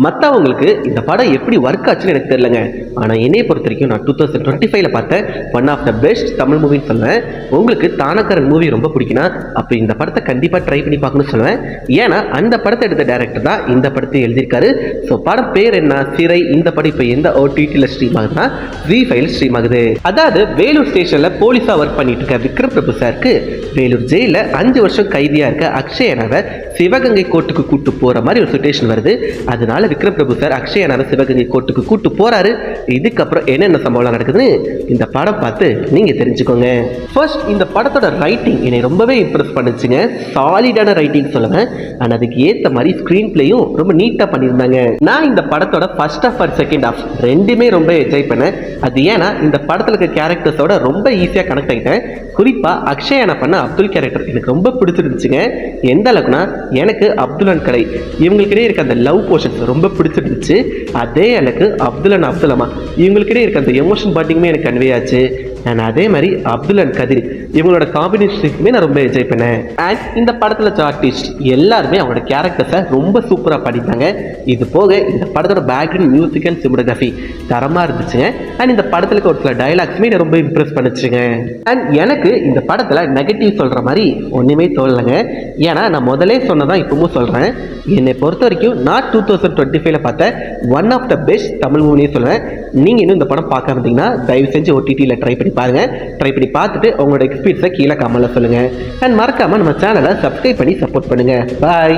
மற்றவங்களுக்கு இந்த படம் எப்படி ஒர்க் ஆச்சுன்னு எனக்கு தெரியலங்க. ஆனால் என்னையை பொறுத்த வரைக்கும் நான் 2025ல் பார்த்த one of the best Tamil மூவின்னு சொல்லுவேன். உங்களுக்கு தானக்கரன் மூவி ரொம்ப பிடிக்குன்னா அப்போ இந்த படத்தை கண்டிப்பாக ட்ரை பண்ணி பார்க்கணும்னு சொல்லுவேன். ஏன்னா அந்த படத்தை எடுத்த டேரக்டர் தான் இந்த படத்தை எழுதியிருக்காரு. ஸோ படம் பேர் என்ன, சிறை. இந்த படம் இப்போ எந்த OTTல ஸ்ட்ரீம் ஆகுதுன்னா ZEE5ல ஸ்ட்ரீம் ஆகுது. அதாவது வேலூர் ஸ்டேஷனில் போலீஸாக ஒர்க் பண்ணிட்டு இருக்க விக்ரம் பிரபு சாருக்கு வேலூர் ஜெயிலில் 5 வருஷம் கைதியாக இருக்க அக்ஷயனாவை சிவகங்கை கோர்ட்டுக்கு கூட்டு போகிற மாதிரி ஒரு சுச்சுவேஷன் வருது. அதனால விக்ரம் பிரபு சார் அக்ஷயனாவை சிவகங்கை கோர்ட்டுக்கு கூட்டு போறாரு. இதுக்கப்புறம் என்னென்ன சம்பவம் நடக்குதுன்னு இந்த படம் பார்த்து நீங்க தெரிஞ்சுக்கோங்க. ஃபர்ஸ்ட், இந்த படத்தோட ரைட்டிங் என்னை ரொம்பவே இம்ப்ரெஸ் பண்ணுச்சுங்க. சாலிடான ரைட்டிங் சொல்லுவேன். ஆனால் அதுக்கு ஏற்ற மாதிரி ஸ்க்ரீன் பிளேயும் ரொம்ப நீட்டாக பண்ணியிருந்தாங்க. நான் இந்த படத்தோட first half and second half ரெண்டுமே ரொம்ப என்ஜாய் பண்ணேன். அது ஏன்னா இந்த படத்தில் இருக்க கேரக்டர்ஸோட ரொம்ப ஈஸியாக கனெக்ட் ஆகிட்டேன். குறிப்பாக அக்ஷயானா பண்ண அப்துல் கேரக்டர் எனக்கு ரொம்ப பிடிச்சிருந்துச்சுங்க. எந்த அளவுக்குனா எனக்கு அப்துல் அண்ட் கலை இவங்களுக்கிடையே இருக்க அந்த லவ் போர்ஷன்ஸ் ரொம்ப பிடிச்சிருந்துச்சு. அதே எனக்கு அப்துல் அண்ட் அப்துல் அம்மா இவங்களுக்கிடையே இருக்க அந்த எமோஷன் பாட்டிங்குமே எனக்கு கன்வே ஆச்சு. அண்ட் அதே மாதிரி அப்துல் அண்ட் கதிர் இவங்களோட காம்பினேஷனுக்குமே நான் ரொம்ப என்ஜாய் பண்ணேன். அண்ட் இந்த படத்தில் ஆர்டிஸ்ட் எல்லாருமே அவங்களோட கேரக்டர்ஸை ரொம்ப சூப்பராக பண்ணிட்டாங்க. இது போக இந்த படத்தோட பேக்ரவுண்ட் மியூசிக் அண்ட் சினிமாட்டோகிராஃபி தரமாக இருந்துச்சுங்க. அண்ட் இந்த படத்தில் ஒரு சில டைலாக்ஸுமே ரொம்ப இம்ப்ரெஸ் பண்ணிச்சுங்க. அண்ட் எனக்கு இந்த படத்தில் நெகட்டிவ் சொல்கிற மாதிரி ஒன்றுமே தோணலைங்க. ஏன்னா நான் முதலே சொன்னதான் இப்பவும் சொல்கிறேன். என்னை பொறுத்த வரைக்கும் நான் 2025ல் பார்த்த one of the best Tamil மூவினே சொல்லுவேன். நீங்கள் இன்னும் இந்த படம் பார்க்க இருந்தீங்கன்னா தயவு செஞ்சு OTTல ட்ரை பண்ணி பாருங்கள். ட்ரை பண்ணி பார்த்துட்டு உங்களோட எக்ஸ்பீரியன்ஸை கீழே கமெண்ட்ல சொல்லுங்கள். அண்ட் மறக்காமல் நம்ம சேனலை சப்ஸ்கிரைப் பண்ணி சப்போர்ட் பண்ணுங்கள். பாய்.